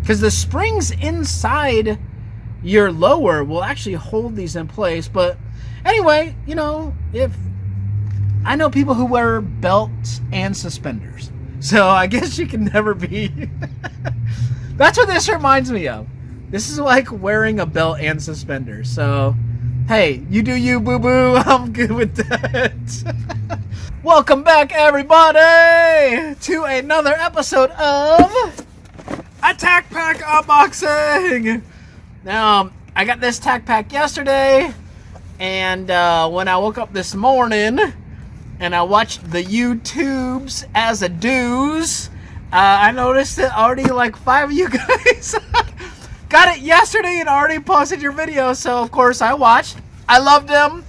because the springs inside your lower will actually hold these in place. But anyway, you know, if I know people who wear belts and suspenders, so I guess you can never be. That's what this reminds me of. This is like wearing a belt and suspenders. So hey, you do you, boo-boo. I'm good with that. Welcome back, everybody, to another episode of a TacPack unboxing. Now, I got this TacPack yesterday, and when I woke up this morning and I watched the YouTubes as a do's, I noticed that already like 5 of you guys got it yesterday and already posted your video. So of course I watched. I loved them.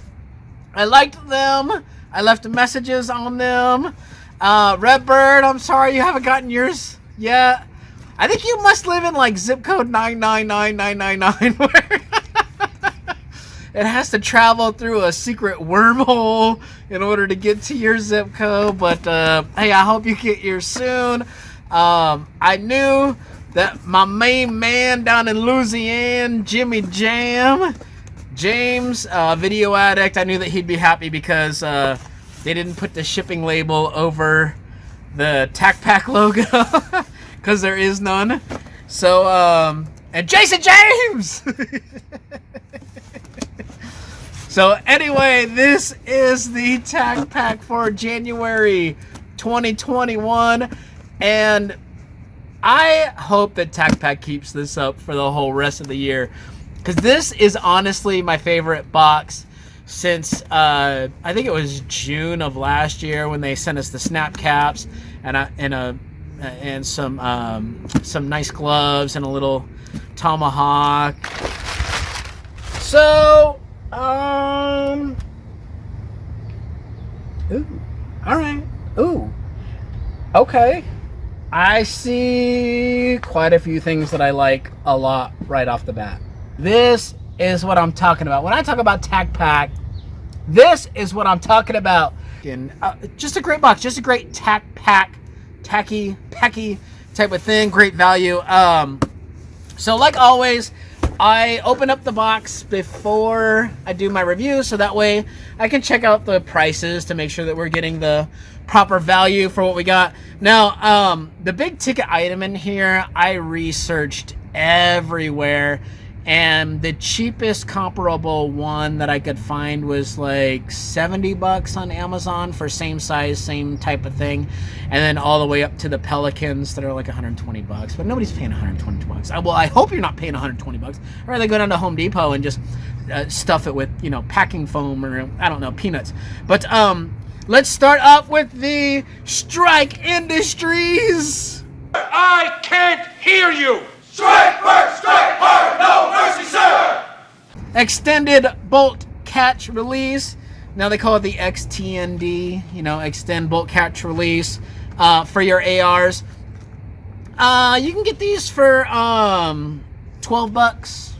I liked them. I left messages on them. Redbird, I'm sorry you haven't gotten yours yet. I think you must live in like zip code 999999 where it has to travel through a secret wormhole in order to get to your zip code. But hey, I hope you get yours soon. I knew that my main man down in Louisiana, James, Video Addict, I knew that he'd be happy because they didn't put the shipping label over the TacPack logo because there is none. So, and Jason James! So anyway, this is the TacPack for January 2021, and I hope that TacPack keeps this up for the whole rest of the year, because this is honestly my favorite box since I think it was June of last year when they sent us the snap caps and some nice gloves and a little tomahawk. So ooh, all right, ooh, okay. I see quite a few things that I like a lot right off the bat. This is what I'm talking about. When I talk about TacPack, this is what I'm talking about. And just a great box, just a great TacPack, tacky type of thing, great value. So like always, I open up the box before I do my review, so that way I can check out the prices to make sure that we're getting the proper value for what we got. Now, the big ticket item in here, I researched everywhere, and the cheapest comparable one that I could find was like $70 on Amazon for same size, same type of thing, and then all the way up to the Pelicans that are like $120. But nobody's paying $120. Well, I hope you're not paying $120. I'd rather go down to Home Depot and just stuff it with, you know, packing foam or I don't know, peanuts. But let's start up with the Strike Industries. I can't hear you. Strike first, strike hard, no mercy, sir! Extended bolt catch release. Now they call it the XTND, you know, extend bolt catch release for your ARs. You can get these for $12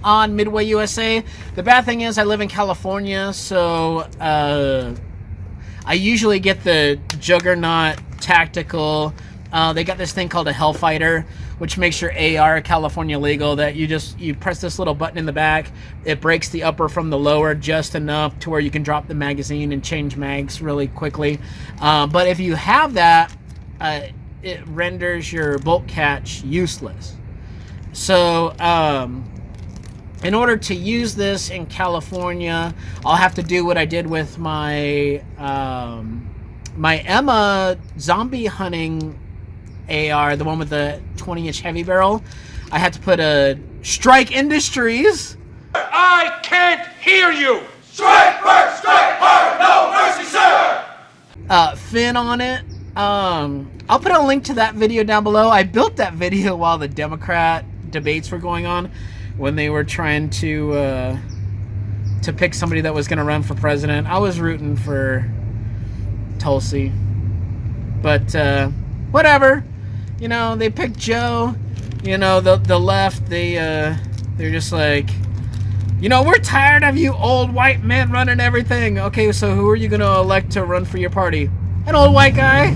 on Midway USA. The bad thing is I live in California, so I usually get the Juggernaut Tactical. They got this thing called a Hellfighter, which makes your AR California legal, that you press this little button in the back, it breaks the upper from the lower just enough to where you can drop the magazine and change mags really quickly. But if you have that, it renders your bolt catch useless. So in order to use this in California, I'll have to do what I did with my my Emma zombie hunting AR, the one with the 20-inch heavy barrel. I had to put a Strike Industries. I can't hear you. Strike first, strike hard, no mercy, sir! Fin on it. I'll put a link to that video down below. I built that video while the Democrat debates were going on, when they were trying to pick somebody that was going to run for president. I was rooting for Tulsi, but whatever. You know, they picked Joe. You know, the left, they're just like, you know, we're tired of you old white men running everything. Okay, so who are you going to elect to run for your party? An old white guy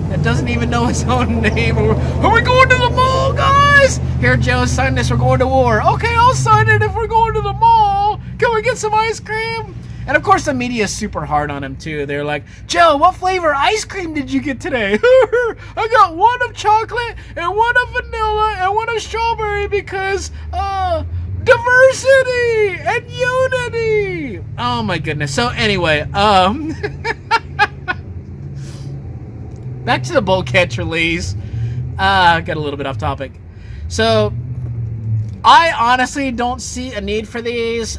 that doesn't even know his own name. Are we going to the mall, guys? guys? Here, Joe, sign this. We're going to war. Okay, I'll sign it if we're going to the mall. Can we get some ice cream? And of course, the media is super hard on him too. They're like, Joe, what flavor ice cream did you get today? I got one of chocolate and one of vanilla and one of strawberry because diversity and unity. Oh my goodness. So anyway, back to the bolt catch release. Got a little bit off topic. So I honestly don't see a need for these.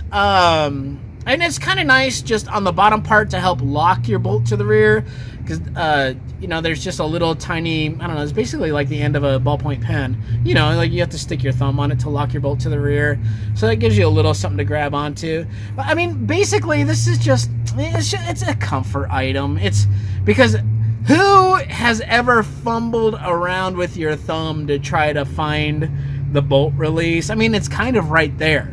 And it's kind of nice just on the bottom part to help lock your bolt to the rear. Because, you know, there's just a little tiny, I don't know, it's basically like the end of a ballpoint pen. You know, like you have to stick your thumb on it to lock your bolt to the rear. So that gives you a little something to grab onto. But, I mean, basically, this is just, it's a comfort item. It's because who has ever fumbled around with your thumb to try to find the bolt release? I mean, it's kind of right there.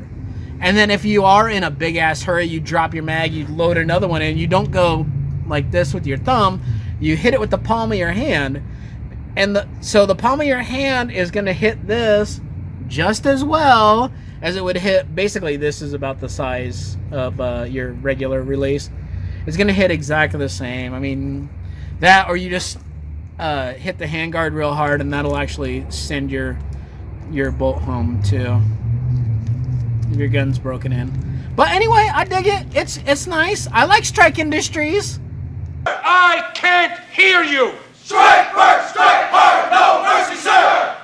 And then if you are in a big-ass hurry, you drop your mag, you load another one in, you don't go like this with your thumb, you hit it with the palm of your hand. And so the palm of your hand is going to hit this just as well as it would hit, basically this is about the size of your regular release. It's going to hit exactly the same. I mean, that or you just hit the handguard real hard and that'll actually send your bolt home too. Your gun's broken in. But anyway, I dig it. It's nice. I like Strike Industries. I can't hear you. Strike first, strike hard, no mercy, sir!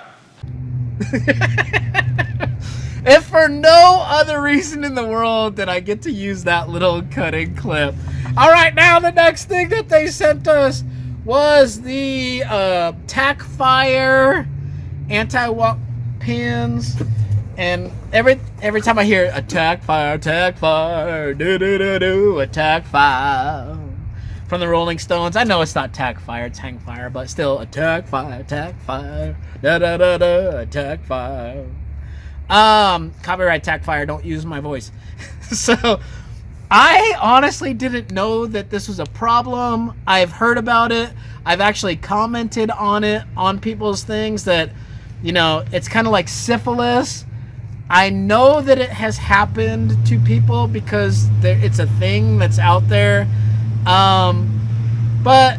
If for no other reason in the world did I get to use that little cutting clip. All right, now the next thing that they sent us was the Tacfire anti-walk pins. And every time I hear attack fire, do do do do, attack fire from the Rolling Stones, I know it's not Tacfire, it's hang fire, but still attack fire, da da da da, attack fire. Copyright Tacfire, don't use my voice. So I honestly didn't know that this was a problem. I've heard about it. I've actually commented on it on people's things that, you know, it's kind of like syphilis. I know that it has happened to people because it's a thing that's out there. But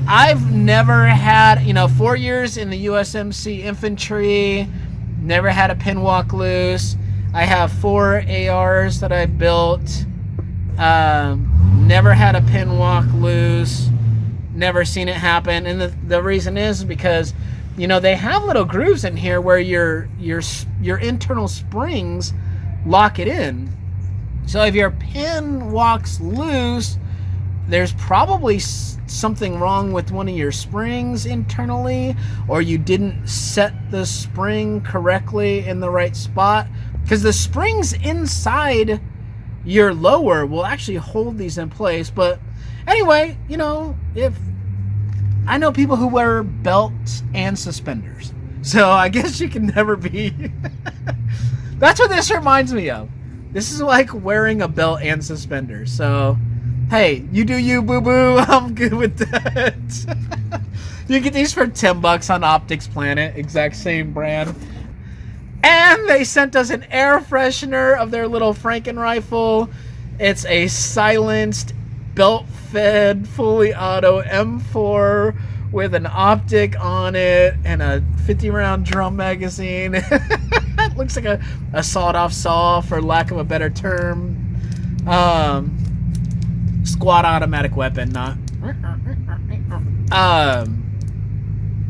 I've never had, 4 years in the USMC infantry, never had a pin walk loose. I have 4 ARs that I built. Never had a pin walk loose. Never seen it happen. And the reason is because they have little grooves in here where your internal springs lock it in. So if your pin walks loose, there's probably something wrong with one of your springs internally, or you didn't set the spring correctly in the right spot. Because the springs inside your lower will actually hold these in place. But anyway, if I know people who wear belts and suspenders, so I guess you can never be. That's what this reminds me of. This is like wearing a belt and suspenders. So, hey, you do you, boo-boo. I'm good with that. You get these for $10 on Optics Planet, exact same brand. And they sent us an air freshener of their little Franken rifle. It's a silenced, belt-fed, fully auto M4 with an optic on it and a 50-round drum magazine. It looks like a sawed-off saw, for lack of a better term. Squad automatic weapon, not.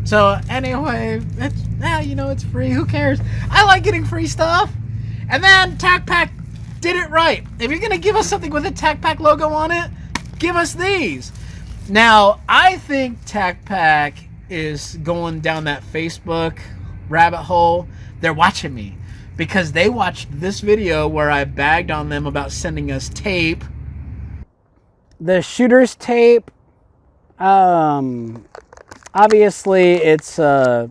So anyway, it's free. Who cares? I like getting free stuff. And then TacPack did it right. If you're gonna give us something with a TacPack logo on it, give us these. Now, I think TacPack is going down that Facebook rabbit hole. They're watching me because they watched this video where I bagged on them about sending us tape. The shooter's tape. Obviously, it's oh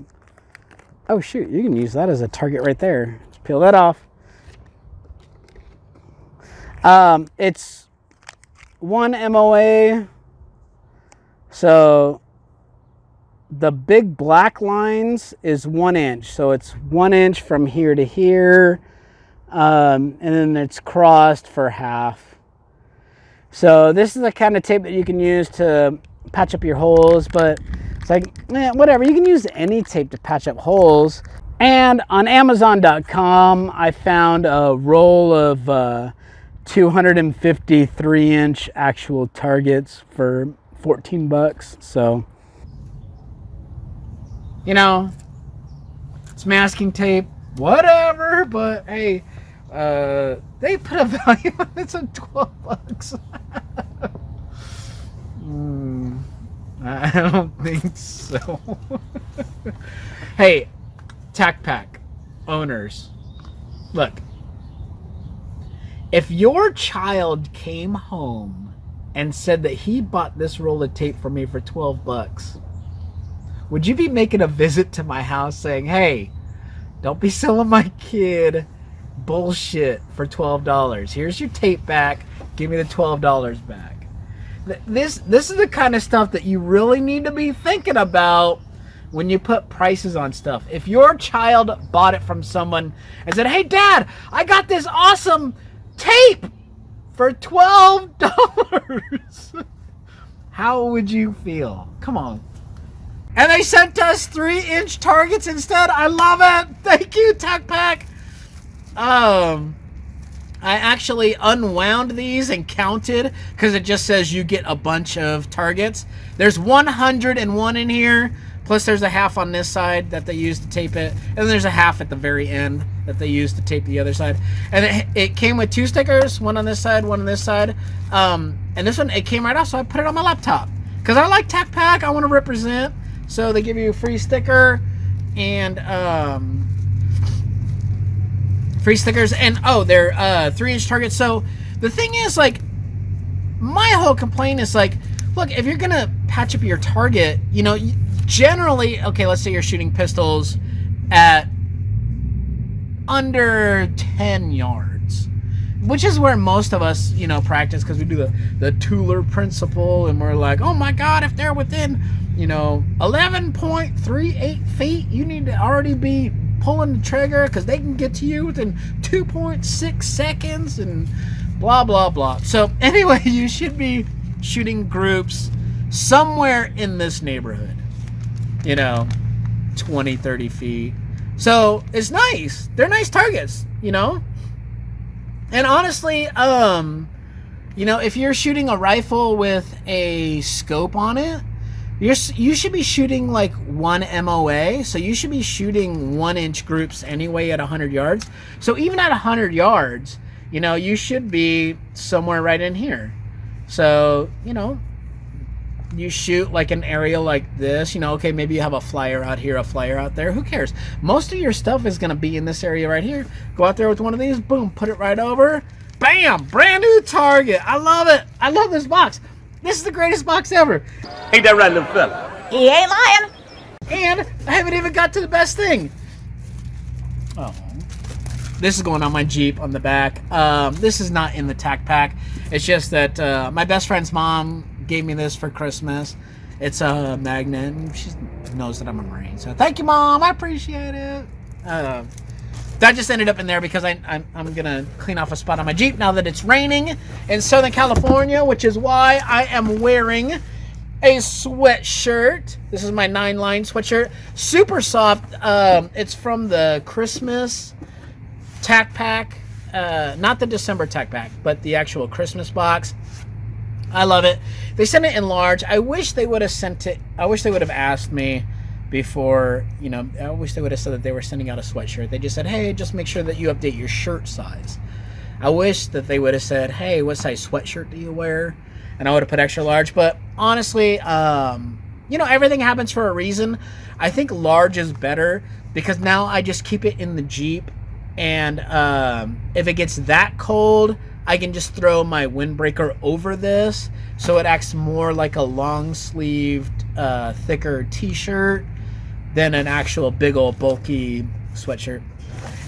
shoot, you can use that as a target right there. Just peel that off. It's 1 MOA, so the big black lines is 1 inch. So it's 1 inch from here to here. And then it's crossed for half. So this is the kind of tape that you can use to patch up your holes, but it's like, whatever. You can use any tape to patch up holes. And on Amazon.com, I found a roll of 253 inch actual targets for $14. So, you know, it's masking tape, whatever, but hey, they put a value on it. It's at $12. I don't think so. Hey, TacPack owners, look, if your child came home and said that he bought this roll of tape for me for $12, would you be making a visit to my house saying, hey, don't be selling my kid bullshit for $12. Here's your tape back. Give me the $12 back. This is the kind of stuff that you really need to be thinking about when you put prices on stuff. If your child bought it from someone and said, hey, Dad, I got this awesome tape for $12. How would you feel? Come on. And they sent us 3-inch targets instead. I love it. Thank you, TacPack. I actually unwound these and counted because it just says you get a bunch of targets. There's 101 in here, plus there's a half on this side that they use to tape it, and then there's a half at the very end that they use to tape the other side. And it came with 2 stickers, one on this side, one on this side. And this one, it came right off, so I put it on my laptop because I like TacPack. I want to represent. So they give you a free sticker and free stickers, and they're 3-inch targets. So the thing is, like, my whole complaint is like, look, if you're gonna patch up your target, you know, generally, okay, let's say you're shooting pistols at under 10 yards, which is where most of us, you know, practice, because we do the Tuller principle, and we're like, oh my God, if they're within, you know, 11.38 feet, you need to already be pulling the trigger because they can get to you within 2.6 seconds and blah, blah, blah. So anyway, you should be shooting groups somewhere in this neighborhood, you know, 20, 30 feet. So it's nice. They're nice targets, you know? And honestly, you know, if you're shooting a rifle with a scope on it, you should be shooting like 1 MOA, so you should be shooting 1-inch groups anyway at 100 yards. So even at 100 yards, you know, you should be somewhere right in here. So, you know, you shoot like an area like this, you know, okay, maybe you have a flyer out here, a flyer out there, who cares? Most of your stuff is going to be in this area right here. Go out there with one of these, boom, put it right over, bam, brand new target. I love it. I love this box. This is the greatest box ever. Ain't that right, little fella? He ain't lying. And I haven't even got to the best thing. Oh, this is going on my Jeep on the back. This is not in the TacPack. It's just that my best friend's mom gave me this for Christmas. It's a magnet, and she knows that I'm a Marine. So thank you, Mom. I appreciate it. That just ended up in there because I'm going to clean off a spot on my Jeep now that it's raining in Southern California, which is why I am wearing a sweatshirt. This is my 9-line sweatshirt. Super soft. It's from the Christmas TacPack. Not the December TacPack, but the actual Christmas box. I love it. They sent it in large. I wish they would have sent it. I wish they would have asked me before, you know, I wish they would have said that they were sending out a sweatshirt. They just said, hey, just make sure that you update your shirt size. I wish that they would have said, hey, what size sweatshirt do you wear? And I would have put extra large. But honestly, you know, everything happens for a reason. I think large is better because now I just keep it in the Jeep. And if it gets that cold, I can just throw my windbreaker over this. So it acts more like a long-sleeved, thicker t-shirt than an actual big old bulky sweatshirt.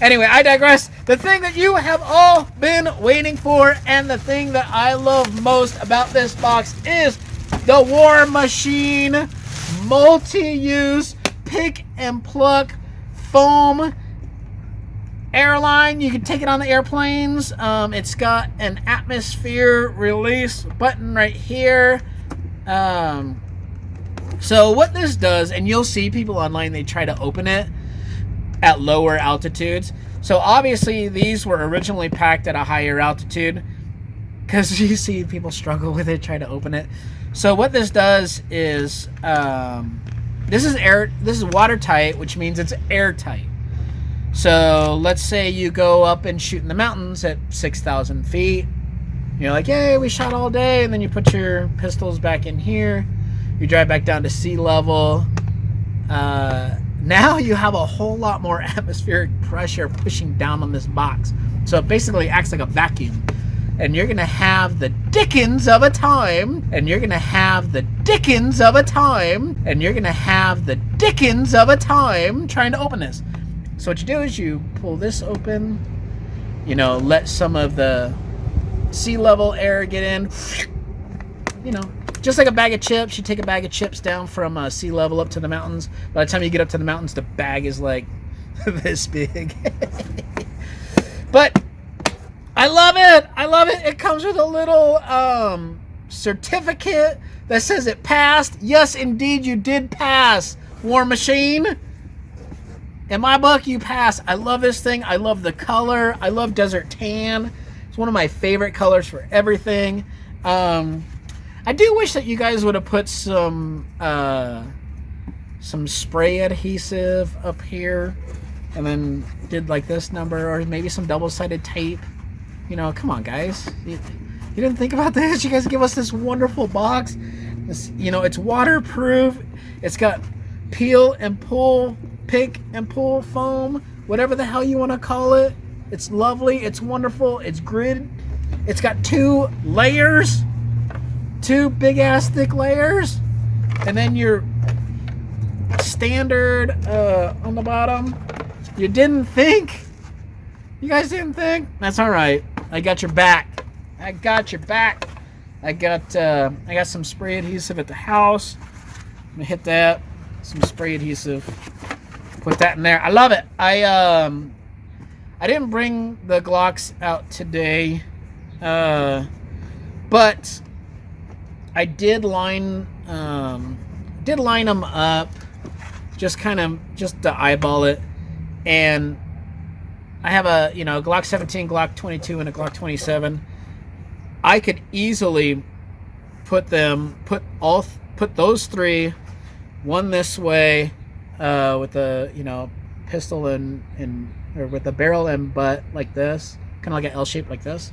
Anyway, I digress. The thing that you have all been waiting for, and the thing that I love most about this box, is the Warmachin multi-use pick and pluck foam airline. You can take it on the airplanes. It's got an atmosphere release button right here. So what this does, and you'll see people online, they try to open it at lower altitudes. So obviously these were originally packed at a higher altitude, because you see people struggle with it, try to open it. So what this does is, this is watertight, which means it's airtight. So let's say you go up and shoot in the mountains at 6,000 feet. You're like, yay, we shot all day. And then you put your pistols back in here. You drive back down to sea level. Now you have a whole lot more atmospheric pressure pushing down on this box. So it basically acts like a vacuum. And you're going to have the dickens of a time. And you're going to have the dickens of a time. And you're going to have the dickens of a time trying to open this. So what you do is you pull this open. You know, let some of the sea level air get in. You know, just like a bag of chips. You take a bag of chips down from sea level up to the mountains. By the time you get up to the mountains, the bag is like this big. But I love it. I love it. It comes with a little certificate that says it passed. Yes, indeed, you did pass, Warmachin. In my book, you pass. I love this thing. I love the color. I love Desert Tan. It's one of my favorite colors for everything. I do wish that you guys would have put some spray adhesive up here, and then did like this number, or maybe some double-sided tape. You know, come on, guys. You didn't think about this? You guys give us this wonderful box. This, you know, it's waterproof. It's got peel and pull, pick and pull foam, whatever the hell you want to call it. It's lovely. It's wonderful. It's grid. It's got 2 layers. 2 big-ass thick layers. And then your standard on the bottom. You didn't think? You guys didn't think? That's all right. I got your back. I got your back. I got some spray adhesive at the house. I'm gonna hit that. Some spray adhesive. Put that in there. I love it. I didn't bring the Glocks out today, but I did line them up, just to eyeball it, and I have a Glock 17, Glock 22, and a Glock 27. I could easily put those 3, one this way, with the pistol or with the barrel and butt like this, kind of like an L shape like this.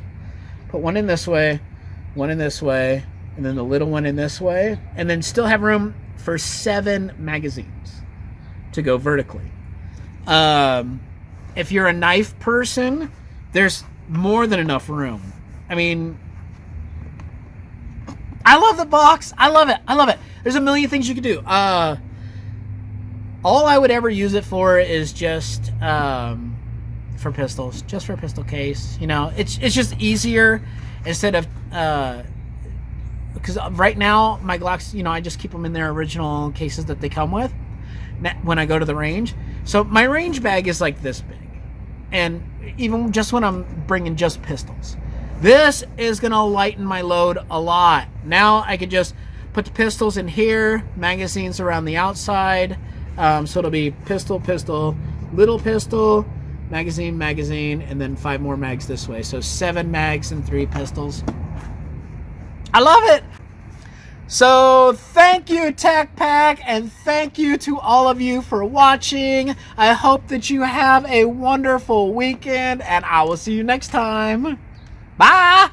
Put one in this way, one in this way, and then the little one in this way, and then still have room for 7 magazines to go vertically. If you're a knife person, there's more than enough room. I mean, I love the box. I love it. I love it. There's a million things you could do. All I would ever use it for is just for pistols, just for a pistol case. You know, it's just easier instead of because right now my Glocks, I just keep them in their original cases that they come with when I go to the range. So my range bag is like this big, and even just when I'm bringing just pistols, this is gonna lighten my load a lot. Now I could just put the pistols in here, magazines around the outside. So it'll be pistol, pistol, little pistol, magazine, magazine, and then 5 more mags this way. So 7 mags and 3 pistols. I love it. So thank you, TacPack, and thank you to all of you for watching. I hope that you have a wonderful weekend, and I will see you next time. Bye.